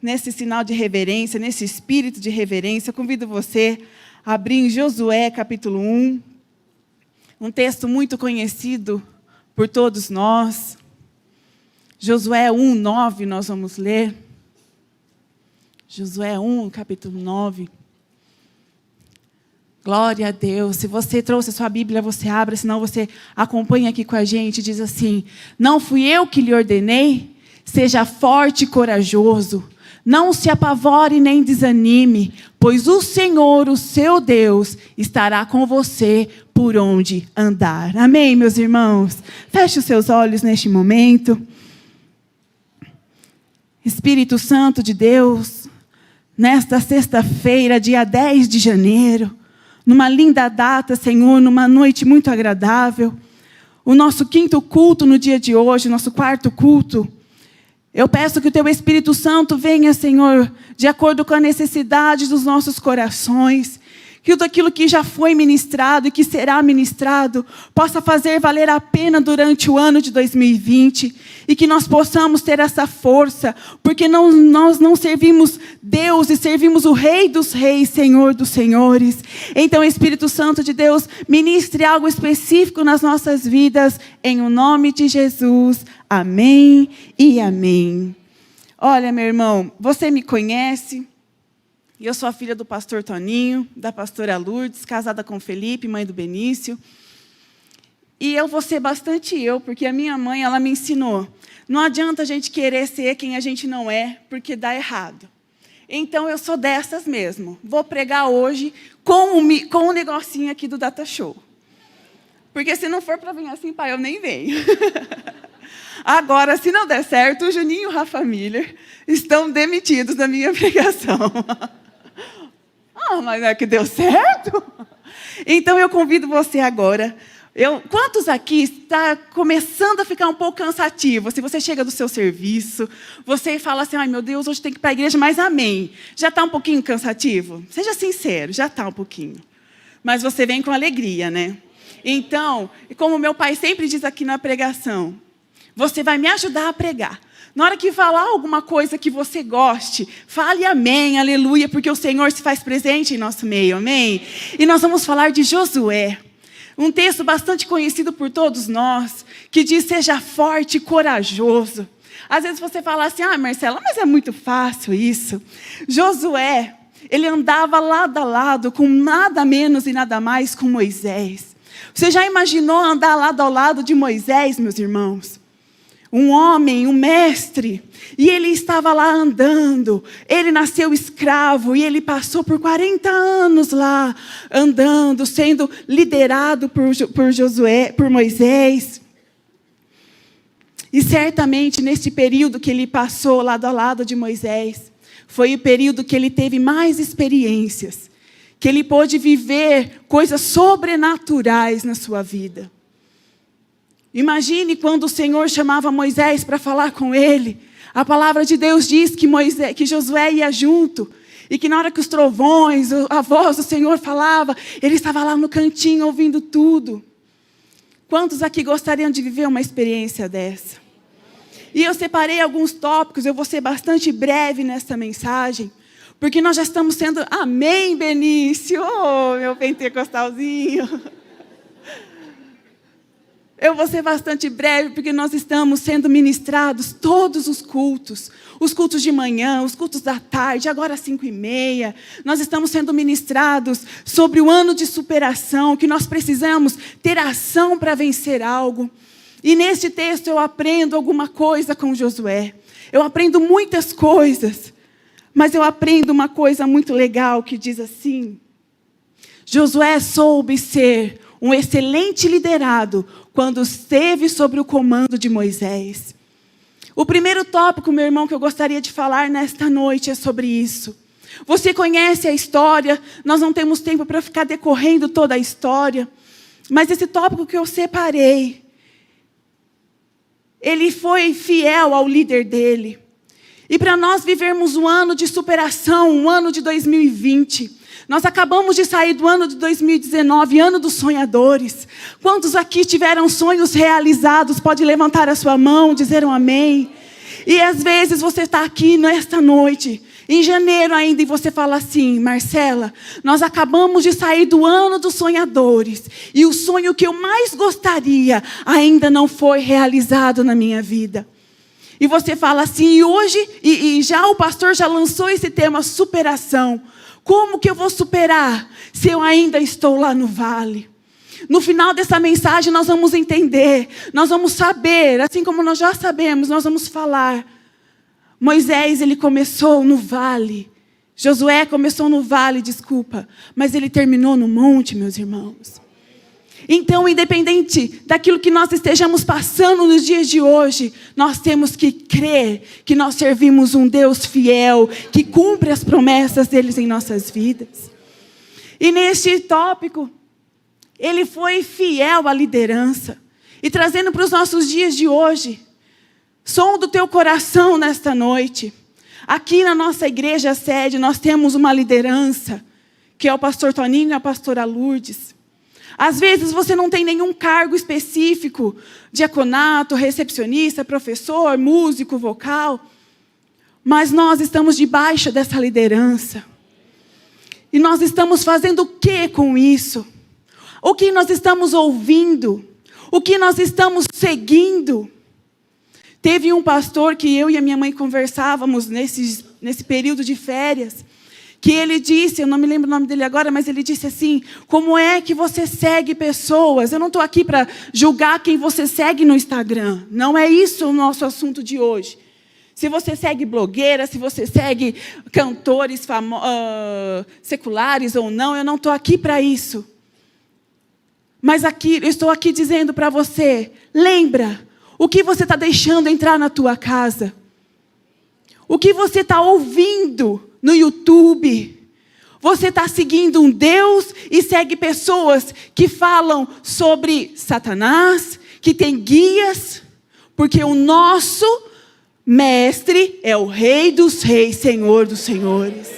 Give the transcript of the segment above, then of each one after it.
nesse sinal de reverência, nesse espírito de reverência, eu convido você a abrir em Josué, capítulo 1, um texto muito conhecido por todos nós. Josué 1, 9, nós vamos ler. Josué 1, capítulo 9. Glória a Deus. Se você trouxe a sua Bíblia, você abra, senão você acompanha aqui com a gente. Diz assim: não fui eu que lhe ordenei? Seja forte e corajoso. Não se apavore nem desanime, pois o Senhor, o seu Deus, estará com você por onde andar. Amém, meus irmãos? Feche os seus olhos neste momento. Espírito Santo de Deus, nesta sexta-feira, dia 10 de janeiro, numa linda data, Senhor, numa noite muito agradável, o nosso quinto culto no dia de hoje, nosso quarto culto, eu peço que o Teu Espírito Santo venha, Senhor, de acordo com a necessidade dos nossos corações, que tudo aquilo que já foi ministrado e que será ministrado possa fazer valer a pena durante o ano de 2020 e que nós possamos ter essa força, porque nós não servimos Deus e servimos o Rei dos Reis, Senhor dos Senhores. Então, Espírito Santo de Deus, ministre algo específico nas nossas vidas, em o nome de Jesus. Amém e amém. Olha, meu irmão, você me conhece. Eu sou a filha do pastor Toninho, da pastora Lourdes, casada com Felipe, mãe do Benício. E eu vou ser bastante eu, porque a minha mãe, ela me ensinou. Não adianta a gente querer ser quem a gente não é, porque dá errado. Então, eu sou dessas mesmo. Vou pregar hoje com o negocinho aqui do Data Show. Porque se não for para vir assim, pai, eu nem venho. Agora, se não der certo, o Juninho e o Rafa Miller estão demitidos da minha pregação. Mas é que deu certo? Então, eu convido você agora. Quantos aqui está começando a ficar um pouco cansativo? Se você chega do seu serviço, você fala assim, ai meu Deus, hoje tem que ir para a igreja, mas amém. Já está um pouquinho cansativo? Seja sincero, já está um pouquinho. Mas você vem com alegria, né? Então, como meu pai sempre diz aqui na pregação, você vai me ajudar a pregar. Na hora que falar alguma coisa que você goste, fale amém, aleluia, porque o Senhor se faz presente em nosso meio, amém? E nós vamos falar de Josué, um texto bastante conhecido por todos nós, que diz, seja forte e corajoso. Às vezes você fala assim, Marcela, mas é muito fácil isso. Josué, ele andava lado a lado com nada menos e nada mais com Moisés. Você já imaginou andar lado ao lado de Moisés, meus irmãos? Um homem, um mestre, e ele estava lá andando, ele nasceu escravo, e ele passou por 40 anos lá, andando, sendo liderado por Moisés. E certamente, nesse período que ele passou lado a lado de Moisés, foi o período que ele teve mais experiências, que ele pôde viver coisas sobrenaturais na sua vida. Imagine quando o Senhor chamava Moisés para falar com ele. A palavra de Deus diz que Josué ia junto. E que na hora que os trovões, a voz do Senhor falava, ele estava lá no cantinho ouvindo tudo. Quantos aqui gostariam de viver uma experiência dessa? E eu separei alguns tópicos, eu vou ser bastante breve nessa mensagem. Porque nós já estamos sendo, amém, Benício, meu pentecostalzinho. Eu vou ser bastante breve, porque nós estamos sendo ministrados todos os cultos de manhã, os cultos da tarde, agora às 5h30. Nós estamos sendo ministrados sobre o ano de superação, que nós precisamos ter ação para vencer algo. E neste texto eu aprendo alguma coisa com Josué. Eu aprendo muitas coisas, mas eu aprendo uma coisa muito legal que diz assim: Josué soube ser um excelente liderado quando esteve sob o comando de Moisés. O primeiro tópico, meu irmão, que eu gostaria de falar nesta noite é sobre isso. Você conhece a história, nós não temos tempo para ficar decorrendo toda a história, mas esse tópico que eu separei, ele foi fiel ao líder dele. E para nós vivermos um ano de superação, um ano de 2020, nós acabamos de sair do ano de 2019, ano dos sonhadores. Quantos aqui tiveram sonhos realizados? Pode levantar a sua mão, dizer um amém. E às vezes você está aqui nesta noite, em janeiro ainda, e você fala assim: Marcela, nós acabamos de sair do ano dos sonhadores, e o sonho que eu mais gostaria ainda não foi realizado na minha vida. E você fala assim, e hoje, e já o pastor já lançou esse tema, superação. Como que eu vou superar se eu ainda estou lá no vale? No final dessa mensagem nós vamos entender, nós vamos saber, assim como nós já sabemos, nós vamos falar. Moisés, ele começou no vale. Josué começou no vale, desculpa. Mas ele terminou no monte, meus irmãos. Então, independente daquilo que nós estejamos passando nos dias de hoje, nós temos que crer que nós servimos um Deus fiel, que cumpre as promessas deles em nossas vidas. E neste tópico, ele foi fiel à liderança. E trazendo para os nossos dias de hoje, som do teu coração nesta noite. Aqui na nossa igreja sede, nós temos uma liderança, que é o pastor Toninho e a pastora Lourdes. Às vezes você não tem nenhum cargo específico, diaconato, recepcionista, professor, músico, vocal. Mas nós estamos debaixo dessa liderança. E nós estamos fazendo o que com isso? O que nós estamos ouvindo? O que nós estamos seguindo? Teve um pastor que eu e a minha mãe conversávamos nesse período de férias, que ele disse, eu não me lembro o nome dele agora, mas ele disse assim: como é que você segue pessoas? Eu não estou aqui para julgar quem você segue no Instagram. Não é isso o nosso assunto de hoje. Se você segue blogueiras, se você segue cantores seculares ou não, eu não estou aqui para isso. Mas aqui, eu estou aqui dizendo para você, lembra, o que você está deixando entrar na tua casa? O que você está ouvindo no YouTube? Você está seguindo um Deus e segue pessoas que falam sobre Satanás, que tem guias, porque o nosso mestre é o Rei dos Reis, Senhor dos Senhores.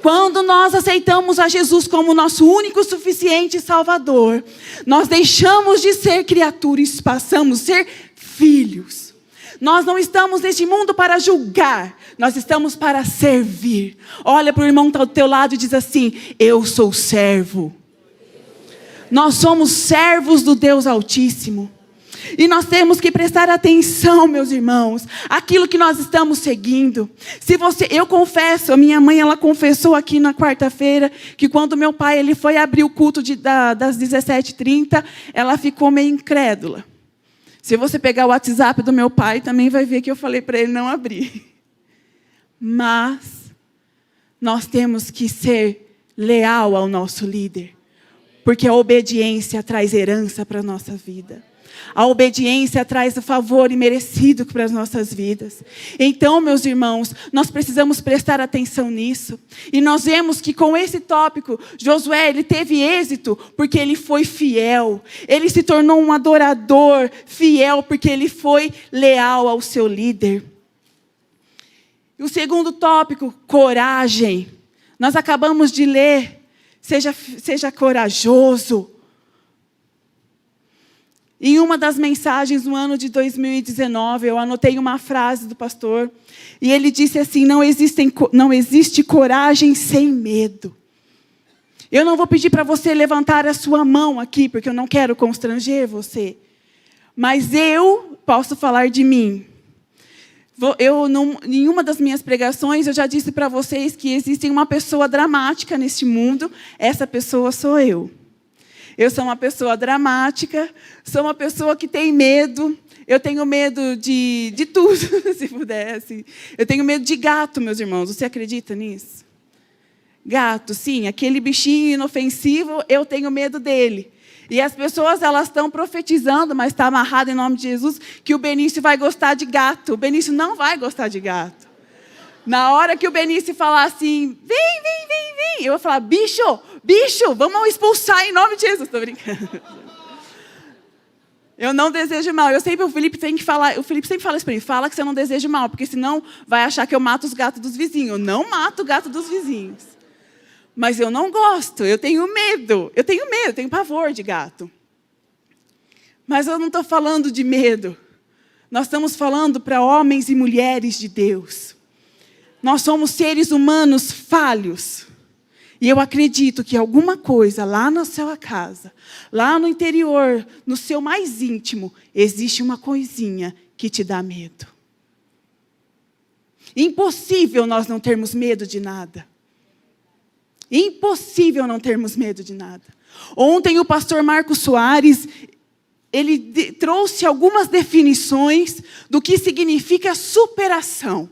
Quando nós aceitamos a Jesus como nosso único, suficiente Salvador, nós deixamos de ser criaturas, passamos a ser filhos. Nós não estamos neste mundo para julgar, nós estamos para servir. Olha para o irmão que está ao teu lado e diz assim: eu sou servo. Nós somos servos do Deus Altíssimo. E nós temos que prestar atenção, meus irmãos, aquilo que nós estamos seguindo. Eu confesso, a minha mãe, ela confessou aqui na quarta-feira, que quando meu pai ele foi abrir o culto das 17h30, ela ficou meio incrédula. Se você pegar o WhatsApp do meu pai, também vai ver que eu falei para ele não abrir. Mas nós temos que ser leal ao nosso líder, porque a obediência traz herança para a nossa vida. A obediência traz o favor imerecido para as nossas vidas. Então, meus irmãos, nós precisamos prestar atenção nisso. E nós vemos que com esse tópico, Josué, ele teve êxito porque ele foi fiel. Ele se tornou um adorador fiel porque ele foi leal ao seu líder. E o segundo tópico, coragem. Nós acabamos de ler, seja corajoso. Em uma das mensagens no ano de 2019, eu anotei uma frase do pastor, e ele disse assim: não existe coragem sem medo. Eu não vou pedir para você levantar a sua mão aqui, porque eu não quero constranger você. Mas eu posso falar de mim. Em uma das minhas pregações, eu já disse para vocês que existe uma pessoa dramática neste mundo. Essa pessoa sou eu. Eu sou uma pessoa dramática, sou uma pessoa que tem medo. Eu tenho medo de tudo, se pudesse. Eu tenho medo de gato, meus irmãos. Você acredita nisso? Gato, sim, aquele bichinho inofensivo, eu tenho medo dele. E as pessoas, elas estão profetizando, mas está amarrado em nome de Jesus, que o Benício vai gostar de gato. O Benício não vai gostar de gato. Na hora que o Benício falar assim, vem, eu vou falar: bicho, vamos expulsar em nome de Jesus. Estou brincando. Eu não desejo mal. O Felipe sempre fala isso para mim: fala que você não deseja mal, porque senão vai achar que eu mato os gatos dos vizinhos. Eu não mato o gato dos vizinhos. Mas eu não gosto, eu tenho medo, eu tenho pavor de gato. Mas eu não estou falando de medo. Nós estamos falando para homens e mulheres de Deus. Nós somos seres humanos falhos. E eu acredito que alguma coisa lá na sua casa, lá no interior, no seu mais íntimo, existe uma coisinha que te dá medo. Impossível nós não termos medo de nada. Impossível não termos medo de nada. Ontem o pastor Marcos Soares, ele trouxe algumas definições do que significa superação.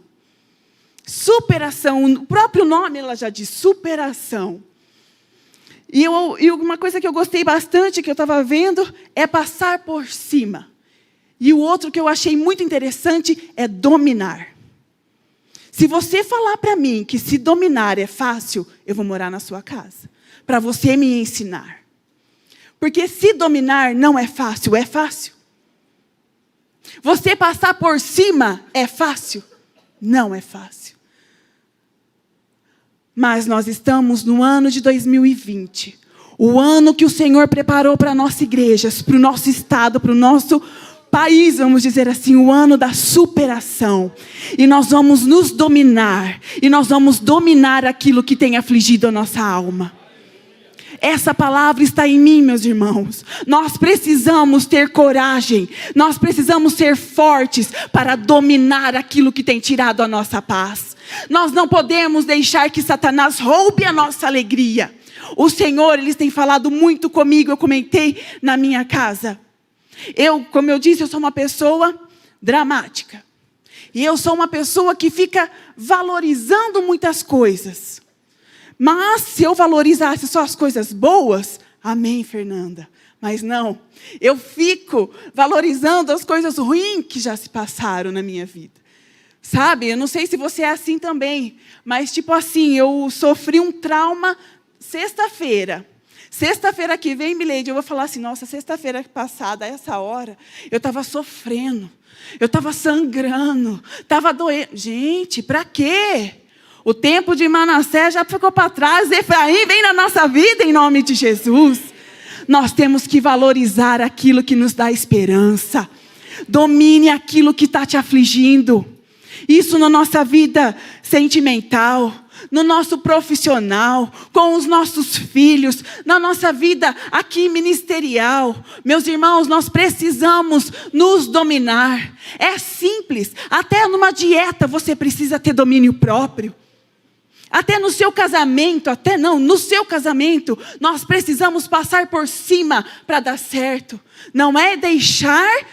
Superação, o próprio nome ela já diz, superação. E uma coisa que eu gostei bastante, que eu estava vendo, é passar por cima. E o outro que eu achei muito interessante é dominar. Se você falar para mim que se dominar é fácil, eu vou morar na sua casa, para você me ensinar. Porque se dominar não é fácil, é fácil. Você passar por cima é fácil? Não é fácil. Mas nós estamos no ano de 2020. O ano que o Senhor preparou para a nossa igreja, para o nosso estado, para o nosso país, vamos dizer assim, o ano da superação. E nós vamos nos dominar. E nós vamos dominar aquilo que tem afligido a nossa alma. Essa palavra está em mim, meus irmãos. Nós precisamos ter coragem. Nós precisamos ser fortes para dominar aquilo que tem tirado a nossa paz. Nós não podemos deixar que Satanás roube a nossa alegria. O Senhor, Ele tem falado muito comigo. Eu comentei na minha casa. Como eu disse, eu sou uma pessoa dramática. E eu sou uma pessoa que fica valorizando muitas coisas. Mas se eu valorizasse só as coisas boas, amém, Fernanda. Mas não, eu fico valorizando as coisas ruins que já se passaram na minha vida. Sabe, eu não sei se você é assim também, mas tipo assim, eu sofri um trauma sexta-feira. Sexta-feira que vem, Mileide, eu vou falar assim, nossa, sexta-feira passada, a essa hora, eu estava sofrendo, eu estava sangrando, estava doendo. Gente, para quê? O tempo de Manassés já ficou para trás. Efraim vem na nossa vida em nome de Jesus. Nós temos que valorizar aquilo que nos dá esperança. Domine aquilo que está te afligindo. Isso na nossa vida sentimental, no nosso profissional, com os nossos filhos, na nossa vida aqui ministerial. Meus irmãos, nós precisamos nos dominar. É simples. Até numa dieta você precisa ter domínio próprio. Até no seu casamento, no seu casamento, nós precisamos passar por cima para dar certo. Não é deixar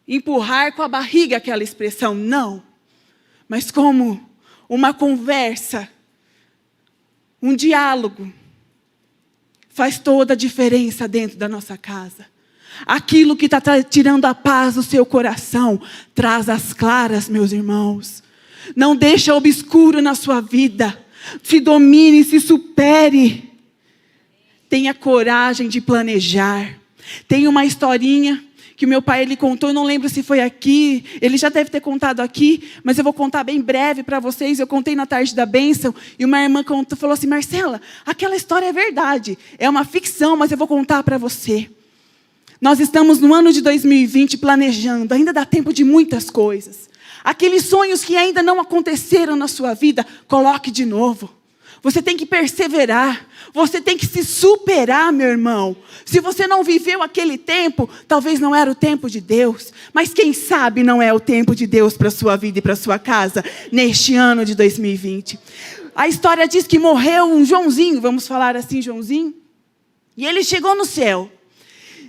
empurrar com a barriga aquela expressão, não. Mas como uma conversa, um diálogo, faz toda a diferença dentro da nossa casa. Aquilo que está tirando a paz do seu coração, traz as claras, meus irmãos. Não deixa obscuro na sua vida. Se domine, se supere. Tenha coragem de planejar. Tem uma historinha que o meu pai ele contou, eu não lembro se foi aqui, ele já deve ter contado aqui, mas eu vou contar bem breve para vocês. Eu contei na tarde da bênção, e uma irmã falou assim, Marcela, aquela história é verdade, é uma ficção, mas eu vou contar para você. Nós estamos no ano de 2020 planejando, ainda dá tempo de muitas coisas. Aqueles sonhos que ainda não aconteceram na sua vida, coloque de novo. Você tem que perseverar. Você tem que se superar, meu irmão. Se você não viveu aquele tempo, talvez não era o tempo de Deus. Mas quem sabe não é o tempo de Deus para a sua vida e para a sua casa, neste ano de 2020. A história diz que morreu um Joãozinho, vamos falar assim, Joãozinho. E ele chegou no céu.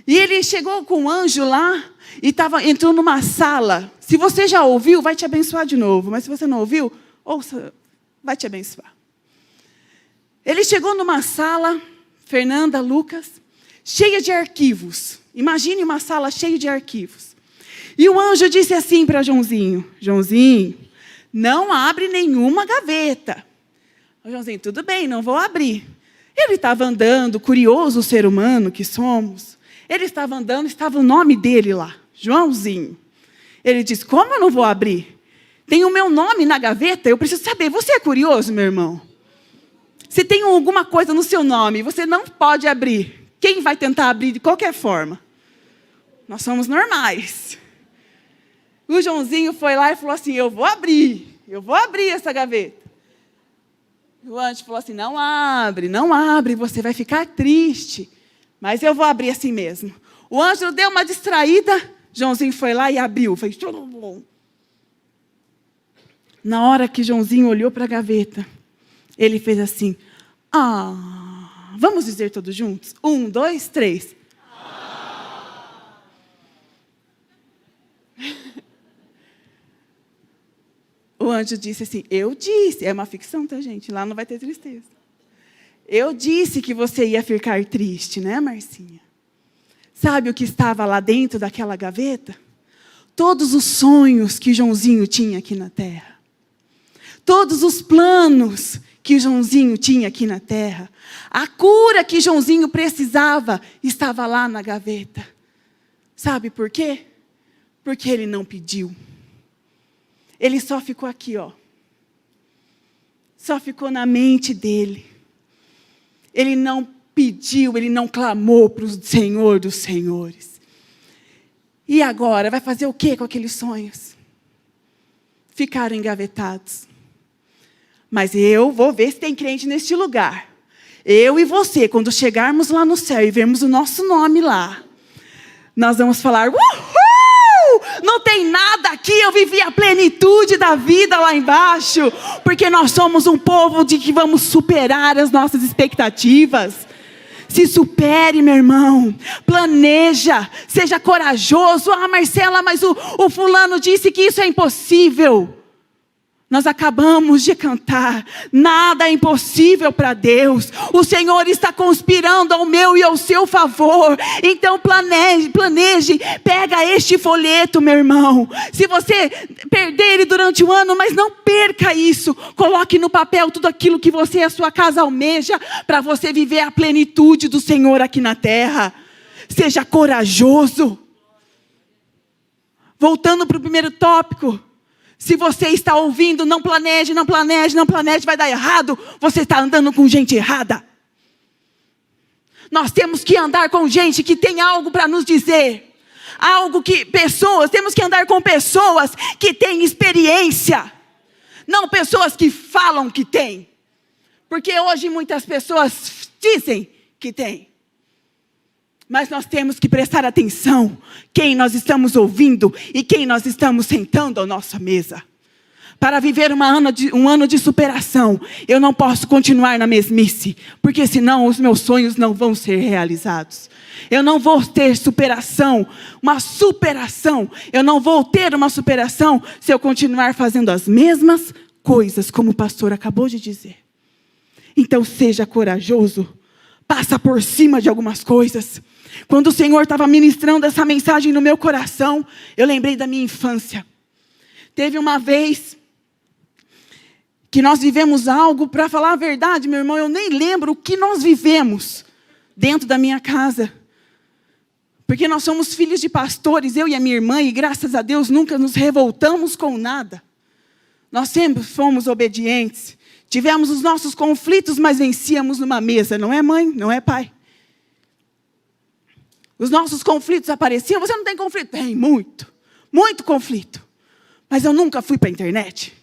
E ele chegou com um anjo lá e entrou numa sala. Se você já ouviu, vai te abençoar de novo. Mas se você não ouviu, ouça, vai te abençoar. Ele chegou numa sala, Fernanda, Lucas, cheia de arquivos. Imagine uma sala cheia de arquivos. E o anjo disse assim para Joãozinho, Joãozinho, não abre nenhuma gaveta. O Joãozinho, tudo bem, não vou abrir. Ele estava andando, curioso o ser humano que somos. Ele estava andando, estava o nome dele lá, Joãozinho. Ele disse, como eu não vou abrir? Tem o meu nome na gaveta, eu preciso saber. Você é curioso, meu irmão? Se tem alguma coisa no seu nome, você não pode abrir. Quem vai tentar abrir de qualquer forma? Nós somos normais. O Joãozinho foi lá e falou assim, eu vou abrir essa gaveta. O anjo falou assim, não abre, você vai ficar triste. Mas eu vou abrir assim mesmo. O anjo deu uma distraída, Joãozinho foi lá e abriu. Fez... Na hora que Joãozinho olhou para a gaveta, ele fez assim, vamos dizer todos juntos? 1, 2, 3. O anjo disse assim, eu disse, é uma ficção, tá, gente? Lá não vai ter tristeza. Eu disse que você ia ficar triste, né, Marcinha? Sabe o que estava lá dentro daquela gaveta? Todos os sonhos que Joãozinho tinha aqui na terra. Todos os planos que Joãozinho tinha aqui na terra. A cura que Joãozinho precisava estava lá na gaveta. Sabe por quê? Porque ele não pediu. Ele só ficou aqui, ó. Só ficou na mente dele. Ele não pediu, ele não clamou para o Senhor dos Senhores. E agora, vai fazer o quê com aqueles sonhos? Ficaram engavetados. Mas eu vou ver se tem crente neste lugar. Eu e você, quando chegarmos lá no céu e vermos o nosso nome lá, nós vamos falar, uhul! Não tem nada aqui, eu vivi a plenitude da vida lá embaixo, porque nós somos um povo de que vamos superar as nossas expectativas. Se supere, meu irmão, planeja, seja corajoso. Marcela, mas o fulano disse que isso é impossível. Nós acabamos de cantar, nada é impossível para Deus. O Senhor está conspirando ao meu e ao seu favor. Então planeje, pega este folheto, meu irmão. Se você perder ele durante o ano, mas não perca isso. Coloque no papel tudo aquilo que você e a sua casa almeja, para você viver a plenitude do Senhor aqui na terra. Seja corajoso. Voltando para o primeiro tópico. Se você está ouvindo, não planeje, vai dar errado. Você está andando com gente errada. Nós temos que andar com gente que tem algo para nos dizer. Temos que andar com pessoas que têm experiência. Não pessoas que falam que têm. Porque hoje muitas pessoas dizem que têm. Mas nós temos que prestar atenção quem nós estamos ouvindo e quem nós estamos sentando à nossa mesa. Para viver um ano de superação, eu não posso continuar na mesmice, porque senão os meus sonhos não vão ser realizados. Eu não vou ter uma superação. Eu não vou ter uma superação se eu continuar fazendo as mesmas coisas, como o pastor acabou de dizer. Então seja corajoso, passa por cima de algumas coisas. Quando o Senhor estava ministrando essa mensagem no meu coração, eu lembrei da minha infância. Teve uma vez que nós vivemos algo, para falar a verdade, meu irmão, eu nem lembro o que nós vivemos dentro da minha casa. Porque nós somos filhos de pastores, eu e a minha irmã, e graças a Deus nunca nos revoltamos com nada. Nós sempre fomos obedientes. Tivemos os nossos conflitos, mas vencíamos numa mesa, não é mãe, não é pai. Os nossos conflitos apareciam. Você não tem conflito? Tem muito conflito. Mas eu nunca fui para a internet.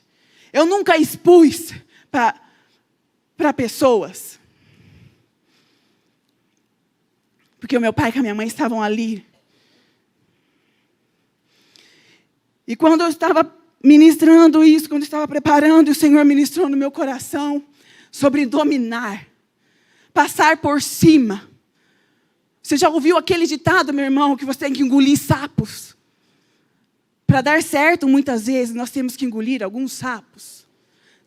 Eu nunca expus para pessoas. Porque o meu pai e a minha mãe estavam ali. E quando eu estava ministrando isso, quando eu estava preparando, o Senhor ministrou no meu coração sobre dominar, passar por cima. Você já ouviu aquele ditado, meu irmão, que você tem que engolir sapos? Para dar certo, muitas vezes, nós temos que engolir alguns sapos.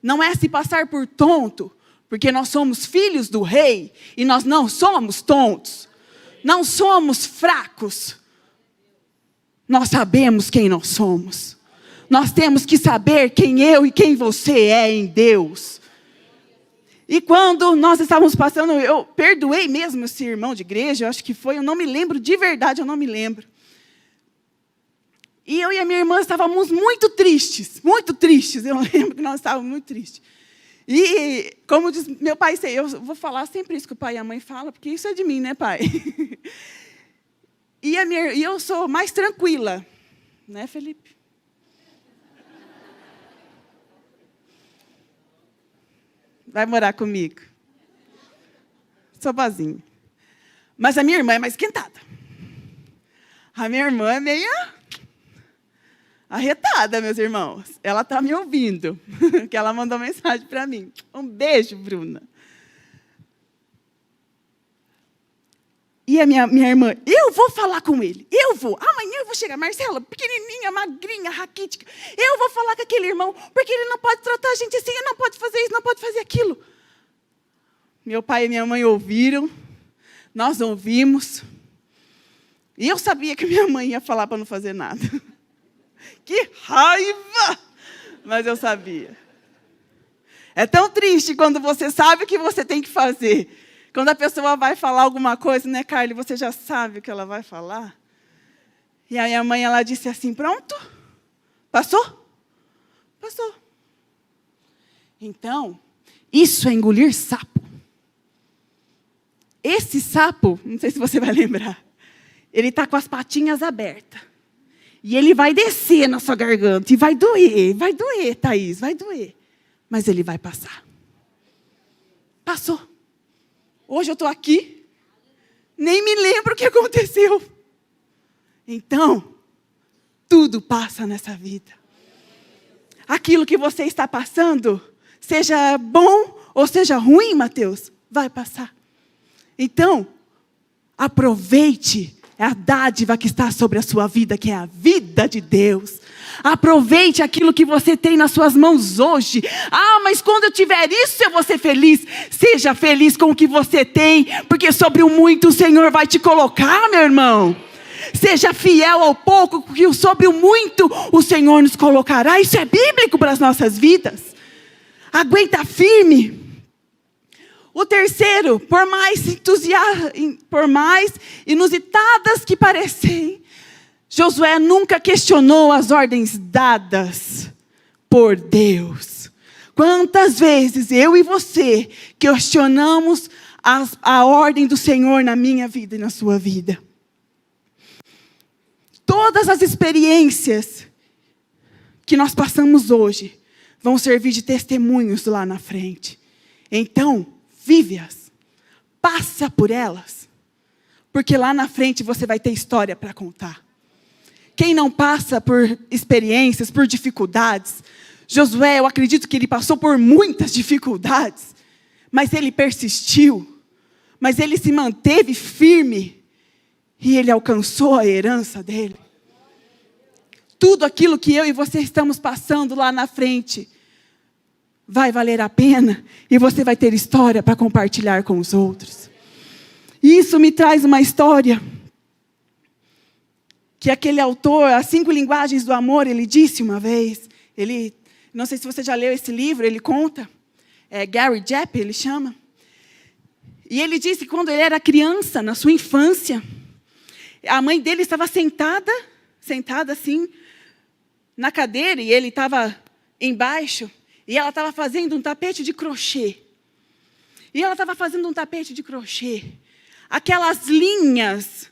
Não é se passar por tonto, porque nós somos filhos do rei, e nós não somos tontos. Não somos fracos. Nós sabemos quem nós somos. Nós temos que saber quem eu e quem você é em Deus. E quando nós estávamos passando, eu perdoei mesmo esse irmão de igreja, eu acho que foi, eu não me lembro, de verdade eu não me lembro. E eu e a minha irmã estávamos muito tristes, eu lembro que nós estávamos muito tristes. E, como diz meu pai, eu vou falar sempre isso que o pai e a mãe falam, porque isso é de mim, né, pai? E eu sou mais tranquila, né, Felipe? vai morar comigo. Sou boazinha. Mas a minha irmã é mais esquentada. A minha irmã é meia arretada, meus irmãos. Ela está me ouvindo, que ela mandou mensagem para mim. Um beijo, Bruna. E a minha irmã, eu vou falar com ele, eu vou. Amanhã eu vou chegar, Marcela, pequenininha, magrinha, raquítica. Eu vou falar com aquele irmão, porque ele não pode tratar a gente assim, ele não pode fazer isso, não pode fazer aquilo. Meu pai e minha mãe ouviram, nós ouvimos. E eu sabia que minha mãe ia falar para não fazer nada. Que raiva! Mas eu sabia. É tão triste quando você sabe o que você tem que fazer. Quando a pessoa vai falar alguma coisa, né, Carly? Você já sabe o que ela vai falar. E aí a mãe, ela disse assim, pronto? Passou? Passou. Então, isso é engolir sapo. Esse sapo, não sei se você vai lembrar, ele está com as patinhas abertas. E ele vai descer na sua garganta. E vai doer, Thaís, vai doer. Mas ele vai passar. Passou. Hoje eu estou aqui, nem me lembro o que aconteceu. Então, tudo passa nessa vida. Aquilo que você está passando, seja bom ou seja ruim, Mateus, vai passar. Então, aproveite a dádiva que está sobre a sua vida, que é a vida de Deus. Aproveite aquilo que você tem nas suas mãos hoje. Ah, mas quando eu tiver isso, eu vou ser feliz. Seja feliz com o que você tem, porque sobre o muito o Senhor vai te colocar, meu irmão. Seja fiel ao pouco, porque sobre o muito o Senhor nos colocará. Isso é bíblico para as nossas vidas. Aguenta firme. O terceiro, por mais inusitadas que parecem, Josué nunca questionou as ordens dadas por Deus. Quantas vezes eu e você questionamos a ordem do Senhor na minha vida e na sua vida? Todas as experiências que nós passamos hoje vão servir de testemunhos lá na frente. Então, vive-as, passa por elas, porque lá na frente você vai ter história para contar. Quem não passa por experiências, por dificuldades, Josué, eu acredito que ele passou por muitas dificuldades, mas ele persistiu, mas ele se manteve firme, e ele alcançou a herança dele. Tudo aquilo que eu e você estamos passando lá na frente, vai valer a pena, e você vai ter história para compartilhar com os outros. E isso me traz uma história, que aquele autor, As 5 Linguagens do Amor, ele disse uma vez, não sei se você já leu esse livro, ele conta, Gary Jepp, ele chama, e ele disse que quando ele era criança, na sua infância, a mãe dele estava sentada assim, na cadeira, e ele estava embaixo, e ela estava fazendo um tapete de crochê. E ela estava fazendo um tapete de crochê. Aquelas linhas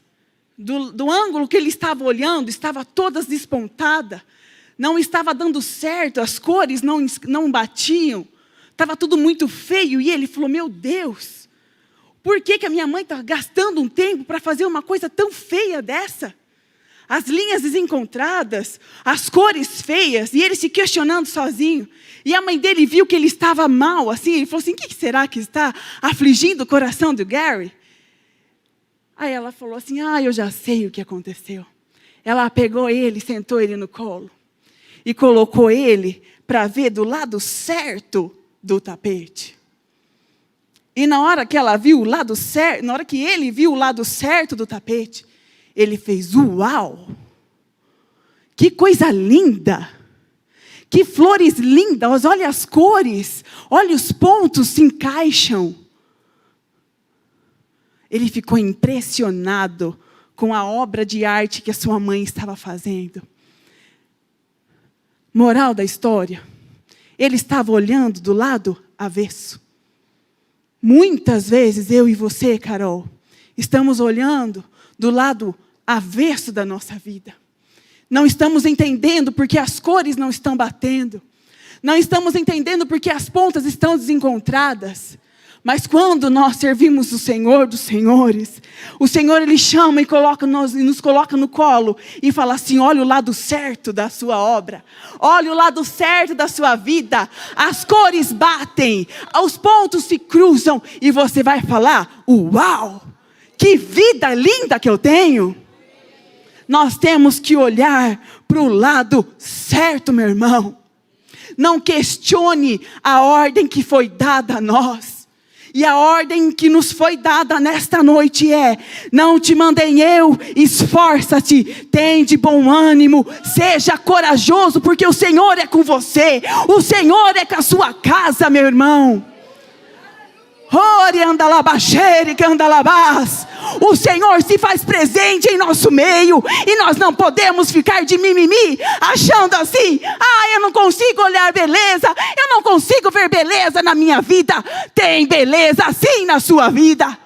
do ângulo que ele estava olhando, estava todas despontadas. Não estava dando certo, as cores não batiam. Estava tudo muito feio. E ele falou, meu Deus, por que a minha mãe está gastando um tempo para fazer uma coisa tão feia dessa? As linhas desencontradas, as cores feias, e ele se questionando sozinho. E a mãe dele viu que ele estava mal, assim, ele falou assim, o que será que está afligindo o coração do Gary? Aí ela falou assim, eu já sei o que aconteceu. Ela pegou ele, sentou ele no colo, e colocou ele para ver do lado certo do tapete. E na hora que ela viu o lado certo, na hora que ele viu o lado certo do tapete, ele fez, uau! Que coisa linda! Que flores lindas! Olha as cores! Olha os pontos se encaixam. Ele ficou impressionado com a obra de arte que a sua mãe estava fazendo. Moral da história, ele estava olhando do lado avesso. Muitas vezes eu e você, Carol, estamos olhando do lado avesso da nossa vida. Não estamos entendendo porque as cores não estão batendo. Não estamos entendendo porque as pontas estão desencontradas. Mas quando nós servimos o Senhor dos Senhores, o Senhor Ele chama e nos coloca no colo e fala assim: olha o lado certo da sua obra, olha o lado certo da sua vida, as cores batem, os pontos se cruzam e você vai falar: uau, que vida linda que eu tenho. Nós temos que olhar para o lado certo, meu irmão. Não questione a ordem que foi dada a nós. E a ordem que nos foi dada nesta noite é: não te mandei eu, esforça-te, tem de bom ânimo, seja corajoso, porque o Senhor é com você, o Senhor é com a sua casa, meu irmão. O Senhor se faz presente em nosso meio, e nós não podemos ficar de mimimi, achando assim: eu não consigo olhar beleza, eu não consigo ver beleza na minha vida. Tem beleza sim na sua vida.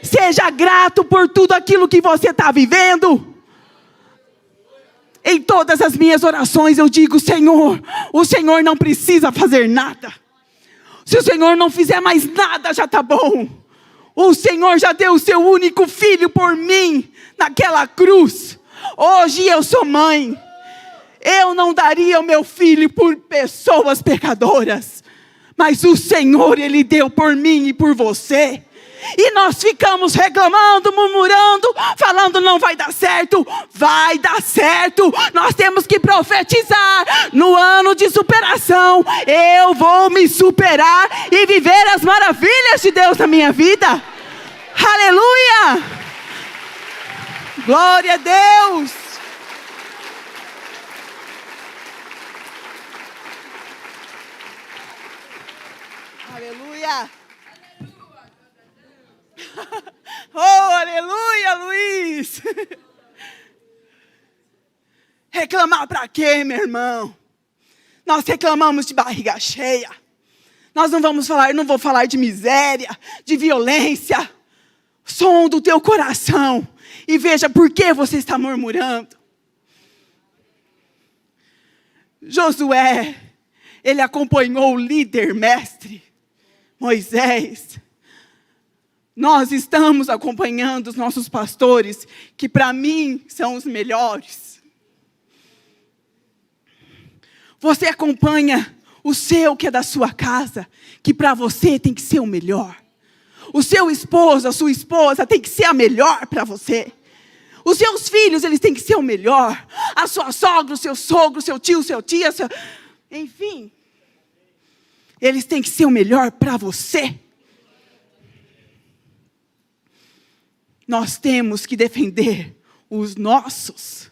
Seja grato por tudo aquilo que você está vivendo. Em todas as minhas orações eu digo: Senhor, o Senhor não precisa fazer nada. Se o Senhor não fizer mais nada, já está bom. O Senhor já deu o seu único filho por mim, naquela cruz. Hoje eu sou mãe. Eu não daria o meu filho por pessoas pecadoras. Mas o Senhor, Ele deu por mim e por você. E nós ficamos reclamando, murmurando, falando: não vai dar certo. Vai dar certo. Nós temos que profetizar: no ano de superação, eu vou me superar e viver as maravilhas de Deus na minha vida. Aleluia! Glória a Deus! Aleluia! Oh, aleluia, Luiz! Reclamar para quê, meu irmão? Nós reclamamos de barriga cheia. Nós não vamos falar, eu não vou falar de miséria, de violência. Som do teu coração e veja por que você está murmurando. Josué, ele acompanhou o líder mestre, Moisés. Nós estamos acompanhando os nossos pastores, que para mim são os melhores. Você acompanha o seu que é da sua casa, que para você tem que ser o melhor. O seu esposo, a sua esposa tem que ser a melhor para você. Os seus filhos, eles têm que ser o melhor. A sua sogra, o seu sogro, o seu tio, seu tia, enfim. Eles têm que ser o melhor para você. Nós temos que defender os nossos.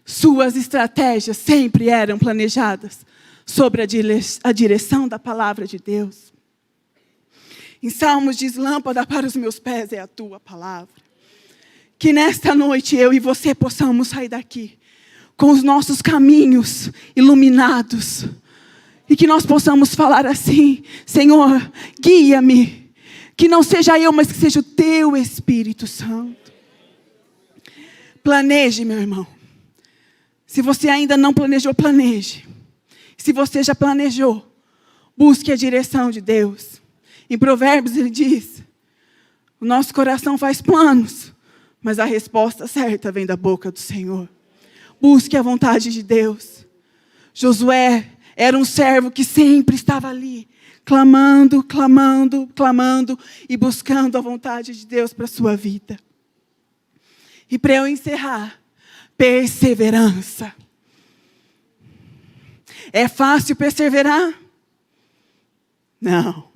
Suas estratégias sempre eram planejadas sobre a direção da palavra de Deus. Em Salmos diz: lâmpada para os meus pés é a tua palavra. Que nesta noite eu e você possamos sair daqui com os nossos caminhos iluminados. E que nós possamos falar assim: Senhor, guia-me. Que não seja eu, mas que seja o teu Espírito Santo. Planeje, meu irmão. Se você ainda não planejou, planeje. Se você já planejou, busque a direção de Deus. Em Provérbios ele diz: o nosso coração faz planos, mas a resposta certa vem da boca do Senhor. Busque a vontade de Deus. Josué era um servo que sempre estava ali, clamando, clamando, clamando e buscando a vontade de Deus para a sua vida. E para eu encerrar, perseverança. É fácil perseverar? Não.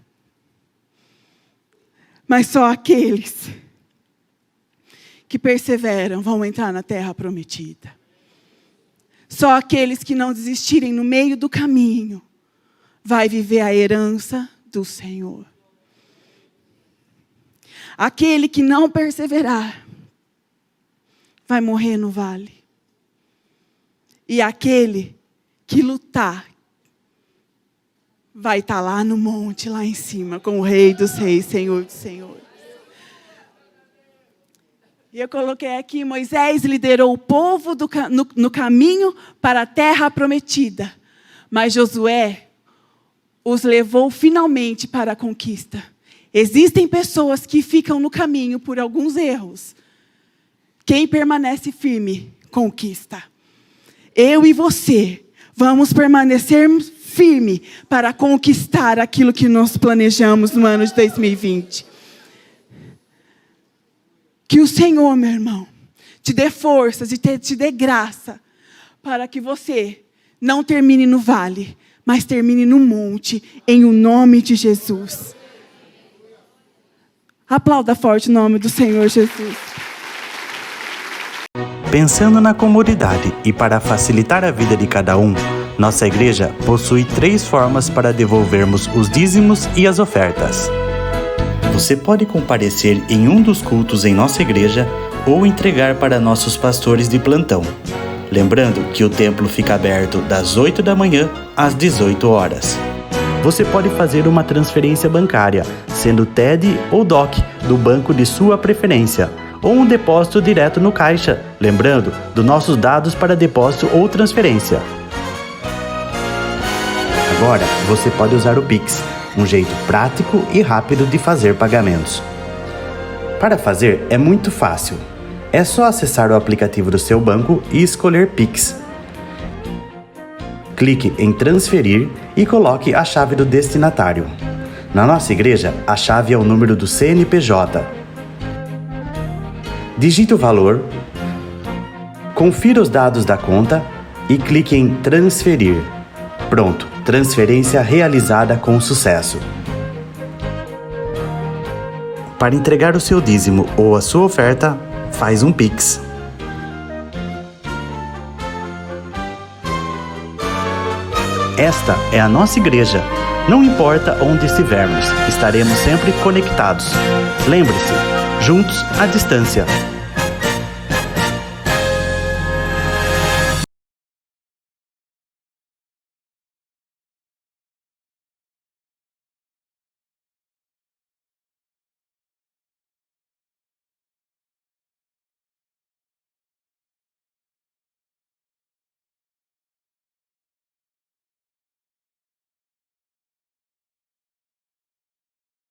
Mas só aqueles que perseveram vão entrar na terra prometida. Só aqueles que não desistirem no meio do caminho vai viver a herança do Senhor. Aquele que não perseverar vai morrer no vale. E aquele que lutar vai estar lá no monte, lá em cima, com o Rei dos Reis, Senhor dos Senhores. E eu coloquei aqui, Moisés liderou o povo no caminho para a terra prometida. Mas Josué os levou finalmente para a conquista. Existem pessoas que ficam no caminho por alguns erros. Quem permanece firme, conquista. Eu e você vamos permanecer firme para conquistar aquilo que nós planejamos no ano de 2020. Que o Senhor, meu irmão, te dê forças e te dê graça para que você não termine no vale, mas termine no monte, em o nome de Jesus. Aplauda forte o nome do Senhor Jesus. Pensando na comunidade e para facilitar a vida de cada um, nossa igreja possui 3 formas para devolvermos os dízimos e as ofertas. Você pode comparecer em um dos cultos em nossa igreja ou entregar para nossos pastores de plantão. Lembrando que o templo fica aberto das 8 da manhã às 18 horas. Você pode fazer uma transferência bancária, sendo TED ou DOC, do banco de sua preferência, ou um depósito direto no caixa, lembrando dos nossos dados para depósito ou transferência. Agora, você pode usar o Pix, um jeito prático e rápido de fazer pagamentos. Para fazer, é muito fácil. É só acessar o aplicativo do seu banco e escolher Pix. Clique em transferir e coloque a chave do destinatário. Na nossa igreja, a chave é o número do CNPJ. Digite o valor, confira os dados da conta e clique em transferir. Pronto, transferência realizada com sucesso. Para entregar o seu dízimo ou a sua oferta, faz um Pix. Esta é a nossa igreja. Não importa onde estivermos, estaremos sempre conectados. Lembre-se, juntos à distância.